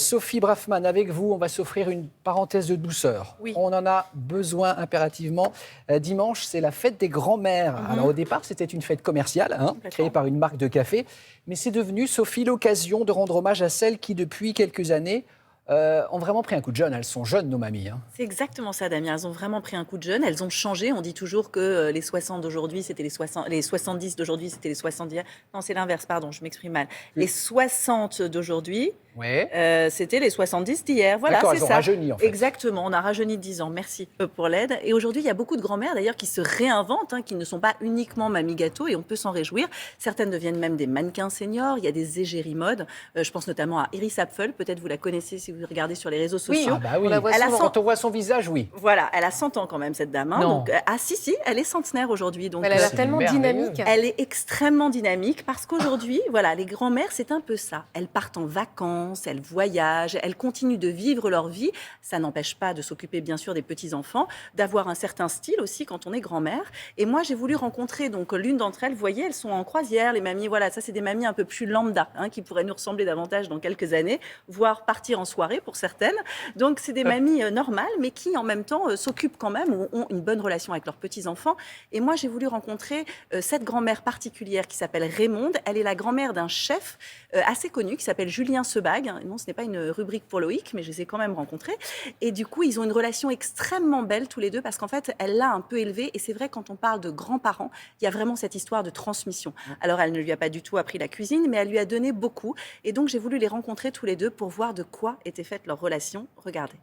Sophie Braffman, avec vous, on va s'offrir une parenthèse de douceur. Oui. On en a besoin impérativement. Dimanche, c'est la fête des grands-mères. Alors au départ, c'était une fête commerciale, créée par une marque de café. Mais c'est devenu, Sophie, l'occasion de rendre hommage à celles qui, depuis quelques années, ont vraiment pris un coup de jeune. Elles sont jeunes, nos mamies. C'est exactement ça, Damien. Elles ont vraiment pris un coup de jeune. Elles ont changé. On dit toujours que les 60 d'aujourd'hui, c'était les 60... Les 70 d'aujourd'hui, c'était les 70... Non, c'est l'inverse, pardon, je m'exprime mal. Les 60 d'aujourd'hui... Ouais. C'était les 70 d'hier. Voilà, D'accord, c'est elles ont ça. rajeuni, en fait. Exactement, on a rajeuni de 10 ans. Merci pour l'aide. Et aujourd'hui, il y a beaucoup de grand-mères, d'ailleurs, qui se réinventent, qui ne sont pas uniquement mamie gâteau, et on peut s'en réjouir. Certaines deviennent même des mannequins seniors. Il y a des égéries mode. Je pense notamment à Iris Apfel. Peut-être vous la connaissez si vous regardez sur les réseaux sociaux. Ah bah oui. On la voit Elle a souvent. Quand on voit son visage, oui. Voilà, elle a 100 ans quand même, cette dame. Non. Donc, si, elle est centenaire aujourd'hui. Donc, Elle a l'air c'est tellement merveilleux. dynamique. elle est extrêmement dynamique parce qu'aujourd'hui, voilà, les grands-mères, c'est un peu ça. Elles partent en vacances, elles voyagent, elles continuent de vivre leur vie. Ça n'empêche pas de s'occuper, bien sûr, des petits-enfants, d'avoir un certain style aussi quand on est grand-mère. Et moi, j'ai voulu rencontrer donc l'une d'entre elles. Vous voyez, elles sont en croisière, les mamies. Voilà, ça, c'est des mamies un peu plus lambda, qui pourraient nous ressembler davantage dans quelques années, voire partir en soirée pour certaines. Donc, c'est des mamies normales, mais qui, en même temps, s'occupent quand même ou ont une bonne relation avec leurs petits-enfants. Et moi, j'ai voulu rencontrer cette grand-mère particulière qui s'appelle Raymonde. Elle est la grand-mère d'un chef assez connu qui s'appelle Julien Sebag. Non, ce n'est pas une rubrique pour Loïc, mais je les ai quand même rencontrés. Et du coup, ils ont une relation extrêmement belle tous les deux parce qu'en fait, elle l'a un peu élevé. Et c'est vrai, quand on parle de grands-parents, il y a vraiment cette histoire de transmission. Alors, elle ne lui a pas du tout appris la cuisine, mais elle lui a donné beaucoup. Et donc, j'ai voulu les rencontrer tous les deux pour voir de quoi était faite leur relation. Regardez.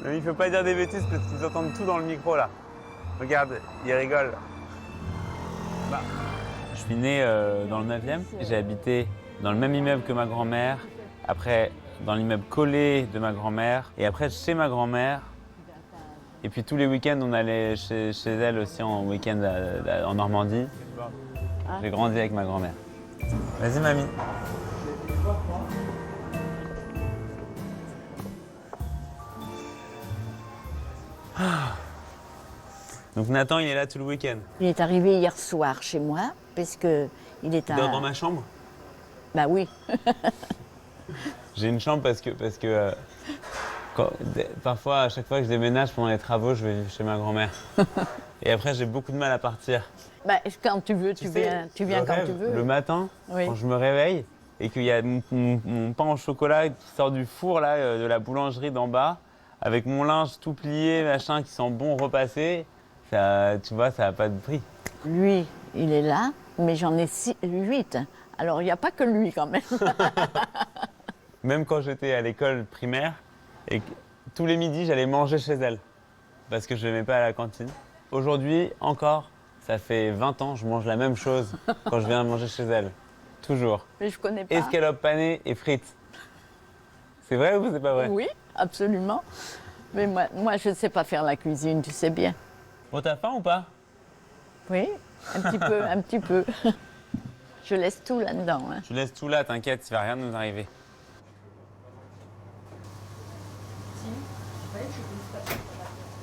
Mais il faut pas dire des bêtises parce qu'ils entendent tout dans le micro là. Regarde, ils rigolent. Je suis né dans le 9e. J'ai habité dans le même immeuble que ma grand-mère. Après, dans l'immeuble collé de ma grand-mère. Et après, chez ma grand-mère. Et puis tous les week-ends, on allait chez elle aussi en week-end en Normandie. J'ai grandi avec ma grand-mère. Vas-y, mamie. Donc Nathan, il est là tout le week-end. Il est arrivé hier soir chez moi, parce que il est Il dort dans ma chambre. Bah oui. J'ai une chambre parce que parfois, à chaque fois que je déménage pendant les travaux, je vais vivre chez ma grand-mère. Et après, j'ai beaucoup de mal à partir. Bah, quand tu veux, tu viens Je quand rêve tu veux. Le matin, Oui. quand je me réveille et qu'il y a mon pain au chocolat qui sort du four là, de la boulangerie d'en bas, avec mon linge tout plié, machin, qui sent bon repassé, ça, tu vois, ça n'a pas de prix. Lui, il est là, mais j'en ai 8. Alors, il n'y a pas que lui quand même. Même quand j'étais à l'école primaire, et que tous les midis, j'allais manger chez elle, parce que je n'aimais pas à la cantine. Aujourd'hui, encore, ça fait 20 ans, je mange la même chose quand je viens manger chez elle. Toujours. Mais je connais pas. Escalope panée et frites. C'est vrai ou c'est pas vrai? Oui, absolument. Mais moi, je ne sais pas faire la cuisine, tu sais bien. Bon, t'as faim ou pas? Oui, un petit peu, un petit peu. Je laisse tout là-dedans. Je laisse tout là, t'inquiète, il va rien nous arriver.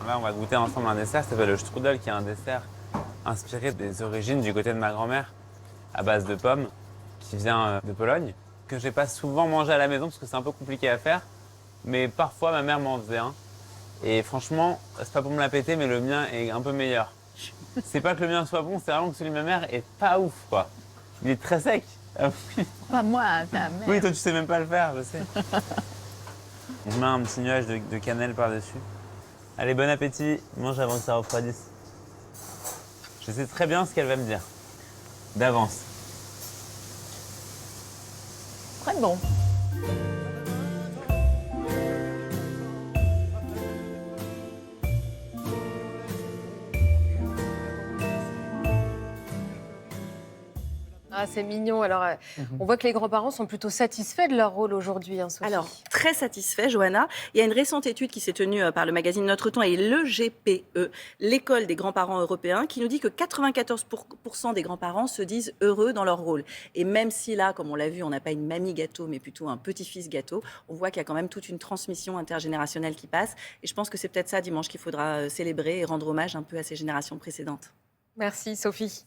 Là, on va goûter ensemble un dessert qui s'appelle le strudel, qui est un dessert inspiré des origines du côté de ma grand-mère, à base de pommes, qui vient de Pologne, que j'ai pas souvent mangé à la maison parce que c'est un peu compliqué à faire, mais parfois ma mère m'en faisait un. Et franchement, c'est pas pour me la péter, mais le mien est un peu meilleur. C'est pas que le mien soit bon, c'est vraiment que celui de ma mère est pas ouf, quoi. Il est très sec. Ah oui. Pas moi, ta mère. Oui, toi tu sais même pas le faire, je sais. On met un petit nuage de cannelle par-dessus. Allez, bon appétit, mange avant que ça refroidisse. Je sais très bien ce qu'elle va me dire, d'avance. Très bon. Ah, c'est mignon. Alors, on voit que les grands-parents sont plutôt satisfaits de leur rôle aujourd'hui, Sophie. Alors, très satisfait, Johanna. Il y a une récente étude qui s'est tenue par le magazine Notre Temps et l'EGPE, l'école des grands-parents européens, qui nous dit que 94% des grands-parents se disent heureux dans leur rôle. Et même si là, comme on l'a vu, on n'a pas une mamie gâteau, mais plutôt un petit-fils gâteau, on voit qu'il y a quand même toute une transmission intergénérationnelle qui passe. Et je pense que c'est peut-être ça, dimanche, qu'il faudra célébrer et rendre hommage un peu à ces générations précédentes. Merci, Sophie.